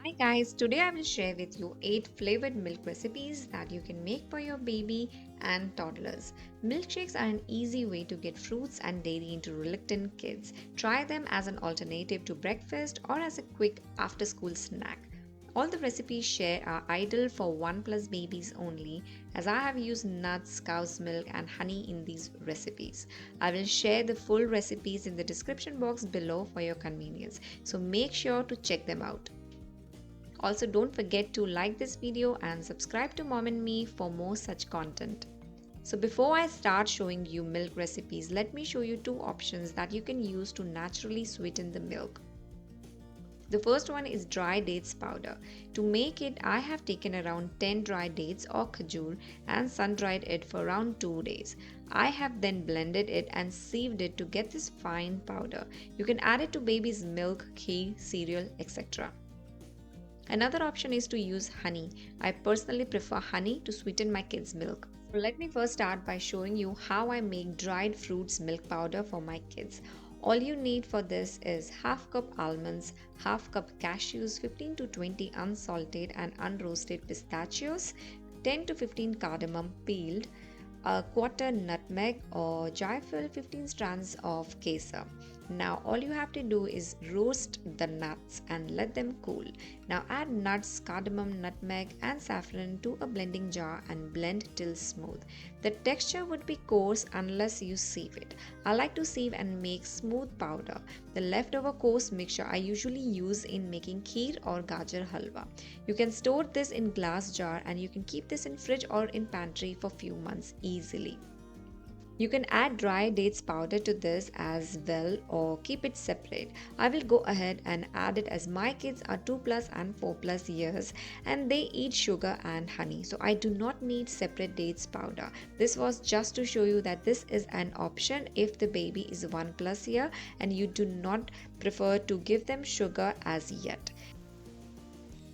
Hi guys, today I will share with you 8 flavored milk recipes that you can make for your baby and toddlers. Milkshakes are an easy way to get fruits and dairy into reluctant kids. Try them as an alternative to breakfast or as a quick after school snack. All the recipes shared are ideal for 1 plus babies only, as I have used nuts, cow's milk, and honey in these recipes. I will share the full recipes in the description box below for your convenience, so make sure to check them out. Also, don't forget to like this video and subscribe to Mom and Me for more such content. So before I start showing you milk recipes, let me show you two options that you can use to naturally sweeten the milk. The first one is dry dates powder. To make it, I have taken around 10 dry dates or khajur and sun dried it for around 2 days. I have then blended it and sieved it to get this fine powder. You can add it to baby's milk, ghee, cereal, etc. Another option is to use honey. I personally prefer honey to sweeten my kids' milk. So let me first start by showing you how I make dried fruits milk powder for my kids. All you need for this is half cup almonds, half cup cashews, 15 to 20 unsalted and unroasted pistachios, 10 to 15 cardamom peeled, a quarter nutmeg or jaifal, 15 strands of kesar. Now all you have to do is roast the nuts and let them cool. Now add nuts, cardamom, nutmeg and saffron to a blending jar and blend till smooth. The texture would be coarse unless you sieve it. I like to sieve and make smooth powder. The leftover coarse mixture I usually use in making kheer or gajar halwa. You can store this in glass jar and you can keep this in fridge or in pantry for few months easily. You can add dry dates powder to this as well or keep it separate. I will go ahead and add it as my kids are 2 plus and 4 plus years and they eat sugar and honey. So I do not need separate dates powder. This was just to show you that this is an option if the baby is 1 plus year and you do not prefer to give them sugar as yet.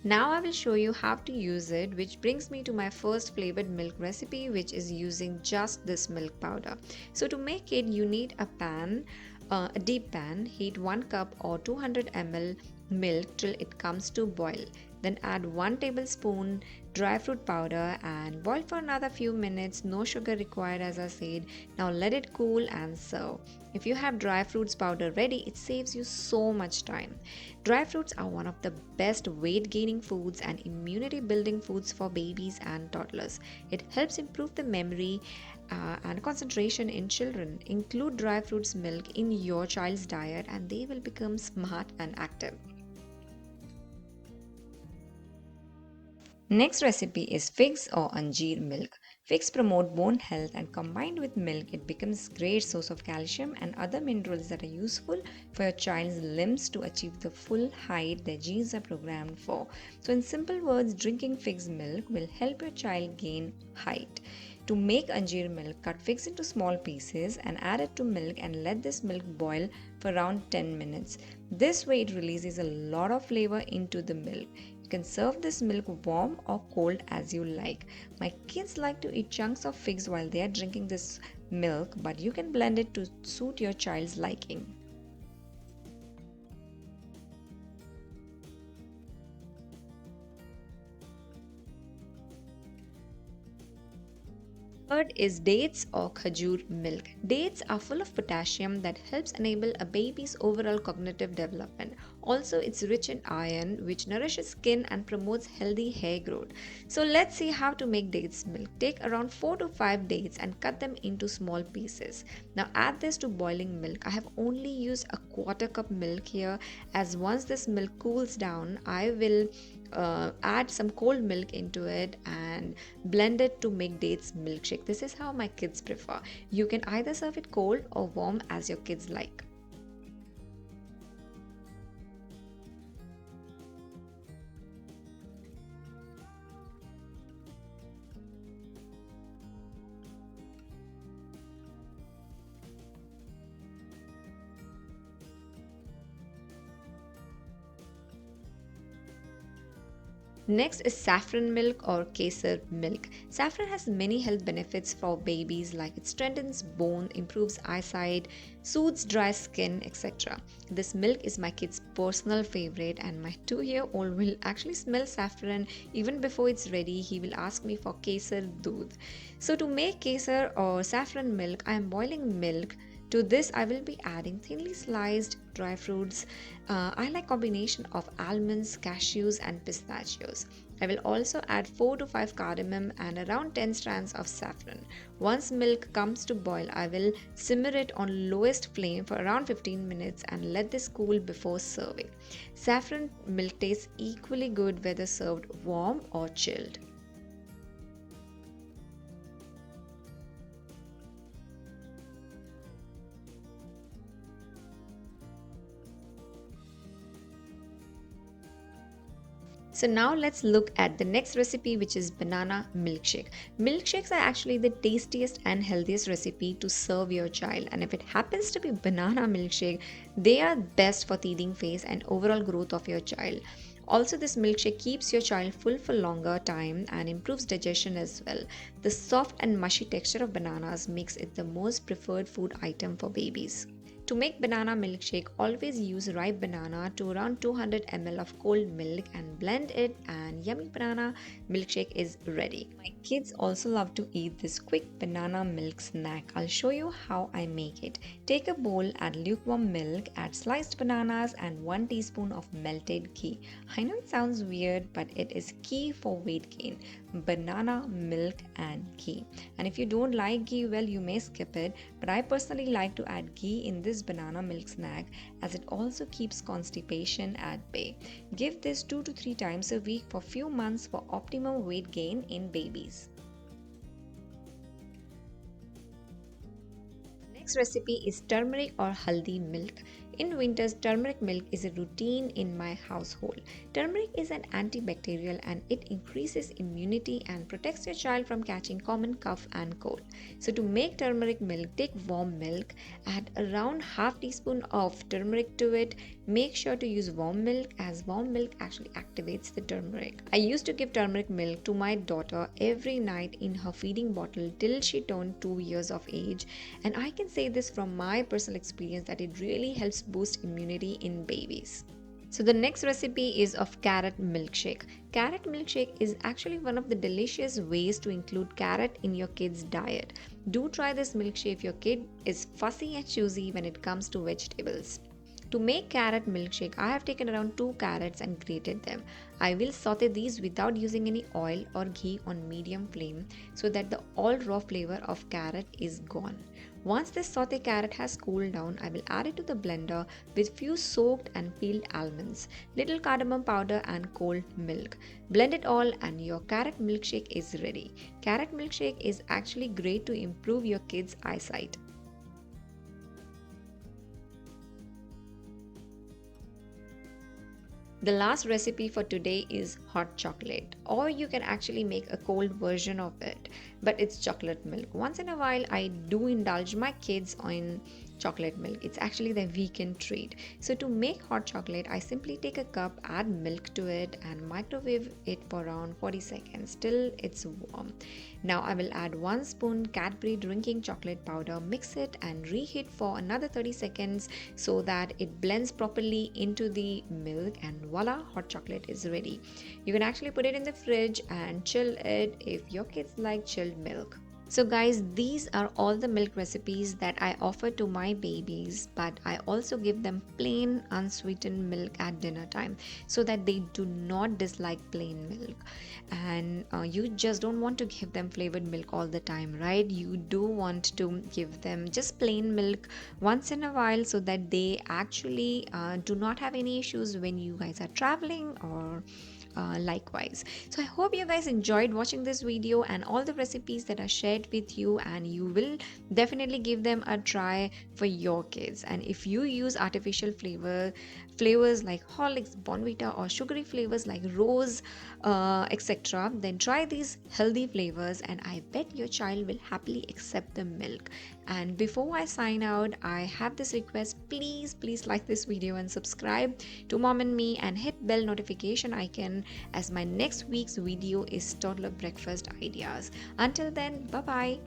Now I will show you how to use it, which brings me to my first flavored milk recipe, which is using just this milk powder. So to make it, you need a pan, a deep pan, heat 1 cup or 200 ml milk till it comes to boil. Then add 1 tablespoon dry fruit powder and boil for another few minutes. No sugar required as I said. Now let it cool and serve. If you have dry fruits powder ready, it saves you so much time. Dry fruits are one of the best weight gaining foods and immunity building foods for babies and toddlers. It helps improve the memory and concentration in children. Include dry fruits milk in your child's diet and they will become smart and active. Next recipe is figs or anjeer milk. Figs promote bone health and combined with milk it becomes great source of calcium and other minerals that are useful for your child's limbs to achieve the full height their genes are programmed for. So in simple words, drinking figs milk will help your child gain height. To make anjeer milk, cut figs into small pieces and add it to milk and let this milk boil for around 10 minutes. This way it releases a lot of flavor into the milk. You can serve this milk warm or cold as you like. My kids like to eat chunks of figs while they are drinking this milk, but you can blend it to suit your child's liking. Third is dates or khajur milk. Dates are full of potassium that helps enable a baby's overall cognitive development. Also, it's rich in iron, which nourishes skin and promotes healthy hair growth. So, let's see how to make dates milk. Take around 4 to 5 dates and cut them into small pieces. Now, add this to boiling milk. I have only used a quarter cup milk here, as once this milk cools down, I will add some cold milk into it and blend it to make dates milkshake. This is how my kids prefer. You can either serve it cold or warm as your kids like. Next is saffron milk or kesar milk. Saffron has many health benefits for babies, like it strengthens bone, improves eyesight, soothes dry skin, etc. This milk is my kid's personal favorite, and my 2-year-old will actually smell saffron even before it's ready. He will ask me for kesar doodh. So to make kesar or saffron milk, I am boiling milk. To this, I will be adding thinly sliced dry fruits. I like combination of almonds, cashews, and pistachios. I will also add 4 to 5 cardamom and around 10 strands of saffron. Once milk comes to boil, I will simmer it on lowest flame for around 15 minutes and let this cool before serving. Saffron milk tastes equally good whether served warm or chilled. So now let's look at the next recipe, which is banana milkshake. Milkshakes are actually the tastiest and healthiest recipe to serve your child, and if it happens to be banana milkshake, they are best for teething phase and overall growth of your child. Also, this milkshake keeps your child full for longer time and improves digestion as well. The soft and mushy texture of bananas makes it the most preferred food item for babies. To make banana milkshake, always use ripe banana to around 200 ml of cold milk and blend it, and yummy banana milkshake is ready. My kids also love to eat this quick banana milk snack. I'll show you how I make it. Take a bowl, add lukewarm milk, add sliced bananas and 1 teaspoon of melted ghee. I know it sounds weird, but it is key for weight gain. Banana, milk and ghee. And if you don't like ghee, well, you may skip it, but I personally like to add ghee in this banana milk snack as it also keeps constipation at bay. Give this 2 to 3 times a week for few months for optimum weight gain in babies. Next recipe is turmeric or haldi milk. In winters, turmeric milk is a routine in my household. Turmeric is an antibacterial and it increases immunity and protects your child from catching common cough and cold. So to make turmeric milk, take warm milk, add around half teaspoon of turmeric to it. Make sure to use warm milk as warm milk actually activates the turmeric. I used to give turmeric milk to my daughter every night in her feeding bottle till she turned 2 years of age, and I can say this from my personal experience that it really helps boost immunity in babies. So the next recipe is of carrot milkshake. Carrot milkshake is actually one of the delicious ways to include carrot in your kid's diet. Do try this milkshake if your kid is fussy and choosy when it comes to vegetables. To make carrot milkshake, I have taken around 2 carrots and grated them. I will saute these without using any oil or ghee on medium flame so that the all raw flavor of carrot is gone. Once this sauté carrot has cooled down, I will add it to the blender with few soaked and peeled almonds, little cardamom powder and cold milk. Blend it all and your carrot milkshake is ready. Carrot milkshake is actually great to improve your kids' eyesight. The last recipe for today is hot chocolate, or you can actually make a cold version of it, but it's chocolate milk. Once in a while, I do indulge my kids on chocolate milk. It's actually their weekend treat. So to make hot chocolate, I simply take a cup, add milk to it, and microwave it for around 40 seconds till it's warm. Now I will add 1 spoon Cadbury drinking chocolate powder, mix it and reheat for another 30 seconds so that it blends properly into the milk, and voila, hot chocolate is ready. You can actually put it in the fridge and chill it if your kids like chilled milk. So guys, these are all the milk recipes that I offer to my babies, but I also give them plain unsweetened milk at dinner time so that they do not dislike plain milk. And you just don't want to give them flavored milk all the time, right? You do want to give them just plain milk once in a while so that they actually do not have any issues when you guys are traveling or likewise. So I hope you guys enjoyed watching this video and all the recipes that I shared with you, and you will definitely give them a try for your kids. And if you use artificial flavors like Horlicks, Bonvita, or sugary flavors like Rose, etc., then try these healthy flavors and I bet your child will happily accept the milk. And before I sign out, I have this request. Please like this video and subscribe to Mom and Me and hit bell notification icon, as my next week's video is toddler breakfast ideas. Until then, bye bye.